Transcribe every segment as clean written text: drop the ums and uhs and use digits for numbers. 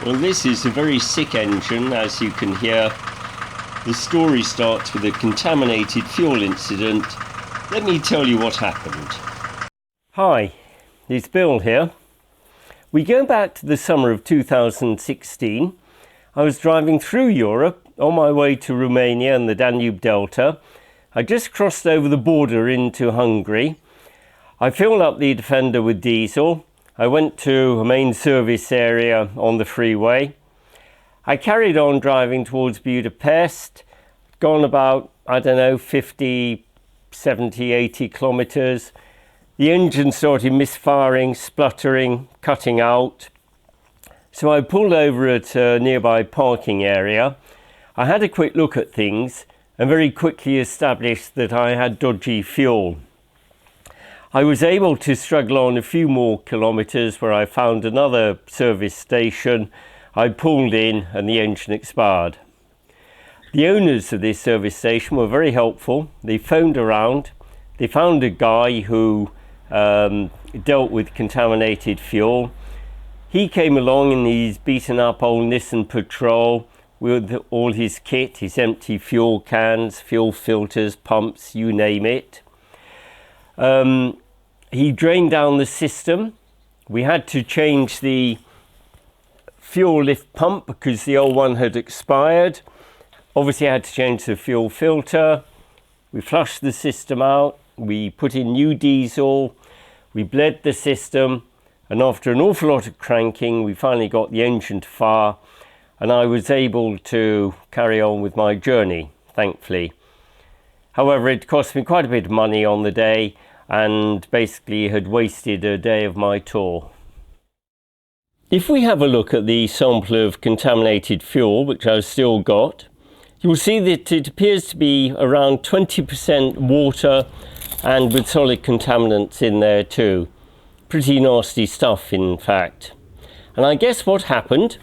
Well, this is a very sick engine, as you can hear. The story starts with a contaminated fuel incident. Let me tell you what happened. Hi, it's Bill here. We go back to the summer of 2016. I was driving through Europe on my way to Romania and the Danube Delta. I just crossed over the border into Hungary. I filled up the Defender with diesel. I went to a main service area on the freeway. I carried on driving towards Budapest, gone about, 50, 70, 80 kilometers. The engine started misfiring, spluttering, cutting out. So I pulled over at a nearby parking area. I had a quick look at things and very quickly established that I had dodgy fuel. I was able to struggle on a few more kilometers where I found another service station. I pulled in and the engine expired. The owners of this service station were very helpful. They phoned around. They found a guy who dealt with contaminated fuel. He came along in his beaten up old Nissan Patrol with all his kit, his empty fuel cans, fuel filters, pumps, you name it. He drained down the system. We had to change the fuel lift pump because the old one had expired. Obviously I had to change the fuel filter. We flushed the system out. We put in new diesel. We bled the system. And after an awful lot of cranking, we finally got the engine to fire. And I was able to carry on with my journey, thankfully. However, it cost me quite a bit of money on the day and basically had wasted a day of my tour. If we have a look at the sample of contaminated fuel, which I've still got, you'll see that it appears to be around 20% water and with solid contaminants in there too. Pretty nasty stuff, in fact. And I guess what happened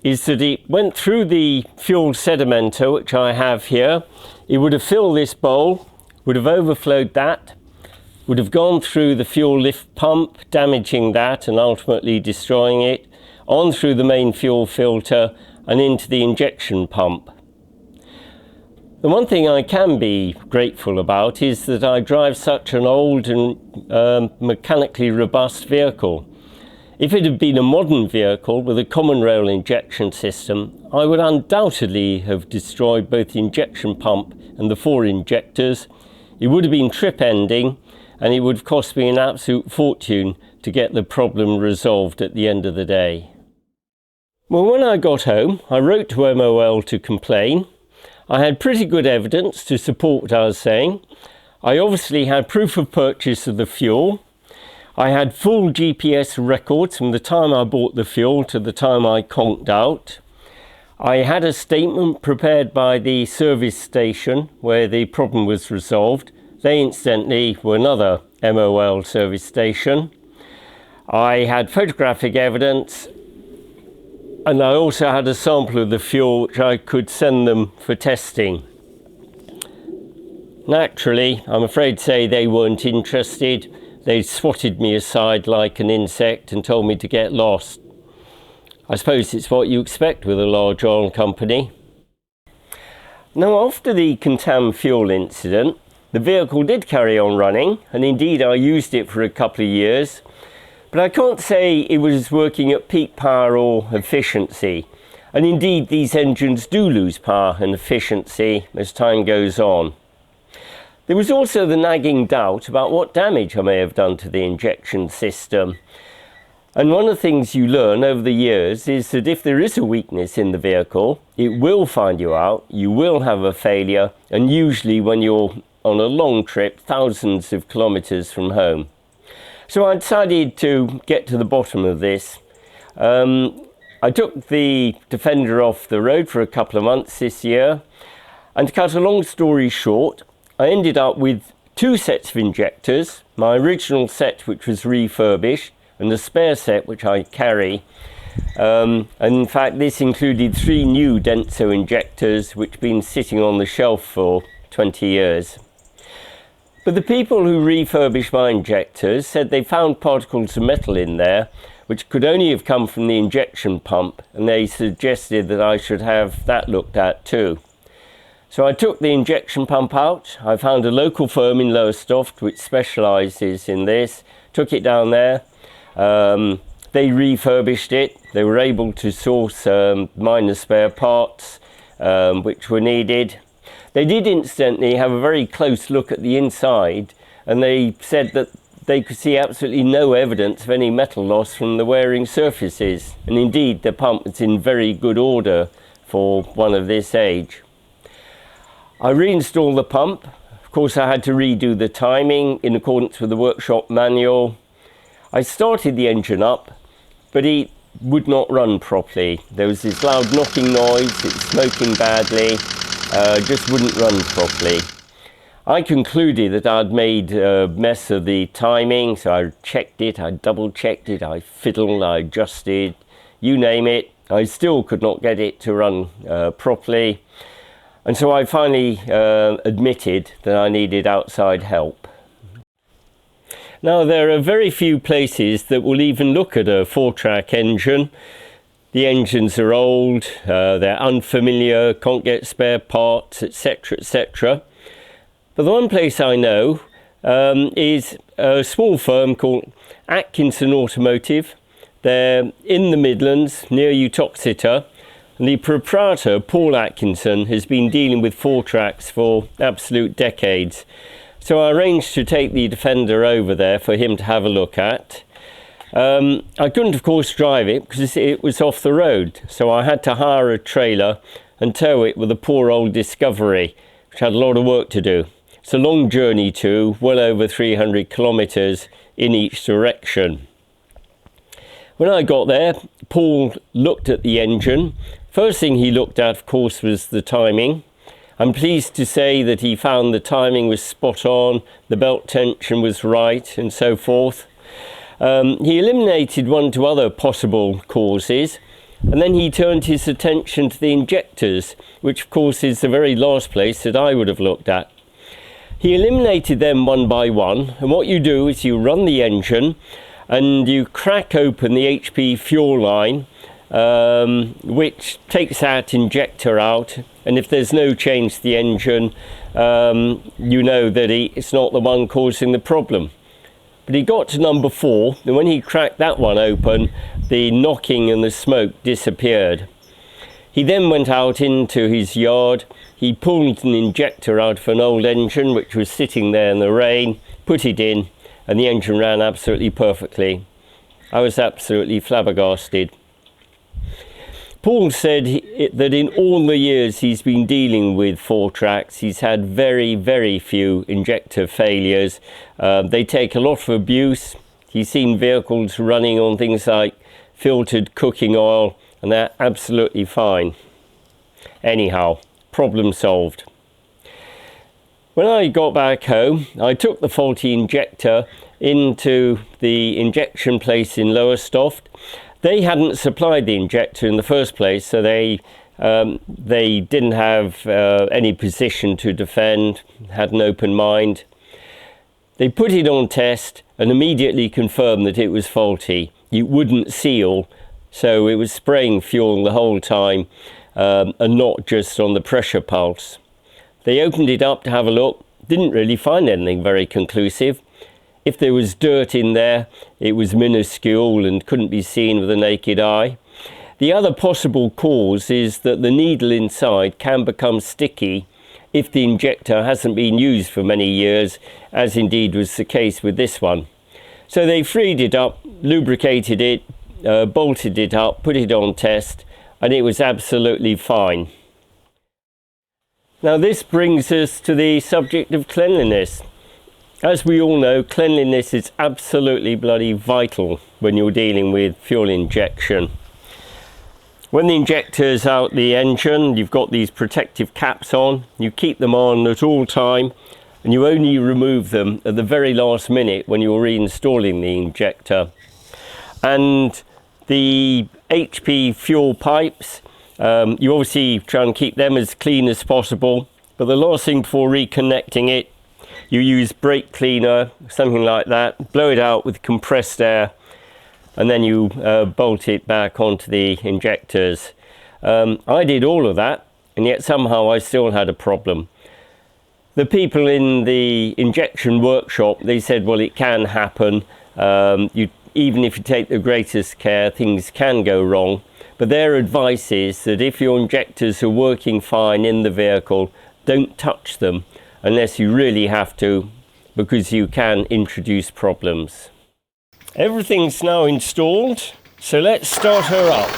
is that it went through the fuel sedimenter, which I have here. It would have filled this bowl, would have overflowed that, would have gone through the fuel lift pump, damaging that and ultimately destroying it, on through the main fuel filter and into the injection pump. The one thing I can be grateful about is that I drive such an old and mechanically robust vehicle. If it had been a modern vehicle with a common rail injection system, I would undoubtedly have destroyed both the injection pump and the 4 injectors. It would have been trip-ending, and it would have cost me an absolute fortune to get the problem resolved at the end of the day. Well, when I got home, I wrote to MOL to complain. I had pretty good evidence to support what I was saying. I obviously had proof of purchase of the fuel. I had full GPS records from the time I bought the fuel to the time I conked out. I had a statement prepared by the service station where the problem was resolved. They incidentally were another MOL service station. I had photographic evidence, and I also had a sample of the fuel which I could send them for testing. Naturally, I'm afraid to say they weren't interested. They swatted me aside like an insect and told me to get lost. I suppose it's what you expect with a large oil company. Now, after the Contam fuel incident, the vehicle did carry on running, and indeed I used it for a couple of years, but I can't say it was working at peak power or efficiency. And indeed, these engines do lose power and efficiency as time goes on. There was also the nagging doubt about what damage I may have done to the injection system. And one of the things you learn over the years is that if there is a weakness in the vehicle, it will find you out, you will have a failure, and usually when you're on a long trip, thousands of kilometers from home. So I decided to get to the bottom of this. I took the Defender off the road for a couple of months this year, and to cut a long story short, I ended up with 2 sets of injectors, my original set which was refurbished, and the spare set which I carry. And in fact this included 3 new Denso injectors which have been sitting on the shelf for 20 years. But the people who refurbished my injectors said they found particles of metal in there which could only have come from the injection pump, and they suggested that I should have that looked at too. So I took the injection pump out. I found a local firm in Lowestoft which specialises in this, took it down there. They refurbished it. They were able to source minor spare parts which were needed. They did incidentally have a very close look at the inside, and they said that they could see absolutely no evidence of any metal loss from the wearing surfaces, and indeed the pump was in very good order for one of this age. I reinstalled the pump. Of course, I had to redo the timing in accordance with the workshop manual. I started the engine up, but it would not run properly. There was this loud knocking noise, it was smoking badly, just wouldn't run properly. I concluded that I'd made a mess of the timing, so I checked it, I double checked it, I fiddled, I adjusted, you name it. I still could not get it to run properly. And so I finally admitted that I needed outside help. Now, there are very few places that will even look at a 4-track engine. The engines are old, they're unfamiliar, can't get spare parts, etc., etc. But the one place I know is a small firm called Atkinson Automotive. They're in the Midlands, near Uttoxeter. And the proprietor, Paul Atkinson, has been dealing with 4-tracks for absolute decades. So I arranged to take the Defender over there for him to have a look at. I couldn't, of course, drive it because it was off the road. So I had to hire a trailer and tow it with a poor old Discovery, which had a lot of work to do. It's a long journey too, well over 300 kilometres in each direction. When I got there, Paul looked at the engine. First thing he looked at, of course, was the timing. I'm pleased to say that he found the timing was spot on, the belt tension was right, and so forth. He eliminated 1 or 2 other possible causes, and then he turned his attention to the injectors, which of course is the very last place that I would have looked at. He eliminated them one by one, and what you do is you run the engine and you crack open the HP fuel line, which takes that injector out, and if there's no change to the engine, you know that it's not the one causing the problem. But he got to number 4, and when he cracked that one open, the knocking and the smoke disappeared. He then went out into his yard. He pulled an injector out of an old engine which was sitting there in the rain, put it in, and the engine ran absolutely perfectly. I was absolutely flabbergasted. Paul said that in all the years he's been dealing with 4-tracks, he's had very, very few injector failures. They take a lot of abuse. He's seen vehicles running on things like filtered cooking oil, and they're absolutely fine. Anyhow, problem solved. When I got back home, I took the faulty injector into the injection place in Lowestoft. They hadn't supplied the injector in the first place, so they didn't have any position to defend, had an open mind. They put it on test and immediately confirmed that it was faulty. It wouldn't seal, so it was spraying fuel the whole time, and not just on the pressure pulse. They opened it up to have a look, didn't really find anything very conclusive. If there was dirt in there, it was minuscule and couldn't be seen with the naked eye. The other possible cause is that the needle inside can become sticky if the injector hasn't been used for many years, as indeed was the case with this one. So they freed it up, lubricated it, bolted it up, put it on test, and it was absolutely fine. Now this brings us to the subject of cleanliness. As we all know, cleanliness is absolutely bloody vital when you're dealing with fuel injection. When the injector's out the engine, you've got these protective caps on. You keep them on at all time, and you only remove them at the very last minute when you're reinstalling the injector. And the HP fuel pipes, you obviously try and keep them as clean as possible, but the last thing before reconnecting it, you use brake cleaner, something like that, blow it out with compressed air, and then you bolt it back onto the injectors. I did all of that, and yet somehow I still had a problem. The people in the injection workshop, they said, well, it can happen. Even if you take the greatest care, things can go wrong. But their advice is that if your injectors are working fine in the vehicle, don't touch them unless you really have to, because you can introduce problems. Everything's now installed, so let's start her up.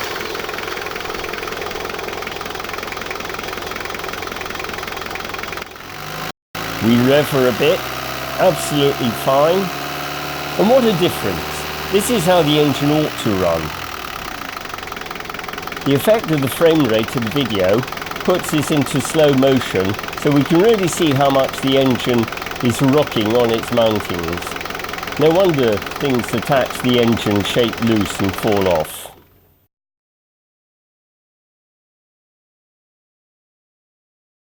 We rev her a bit, absolutely fine. And what a difference. This is how the engine ought to run. The effect of the frame rate of the video puts this into slow motion, so we can really see how much the engine is rocking on its mountings. No wonder things attached to the engine shake loose and fall off.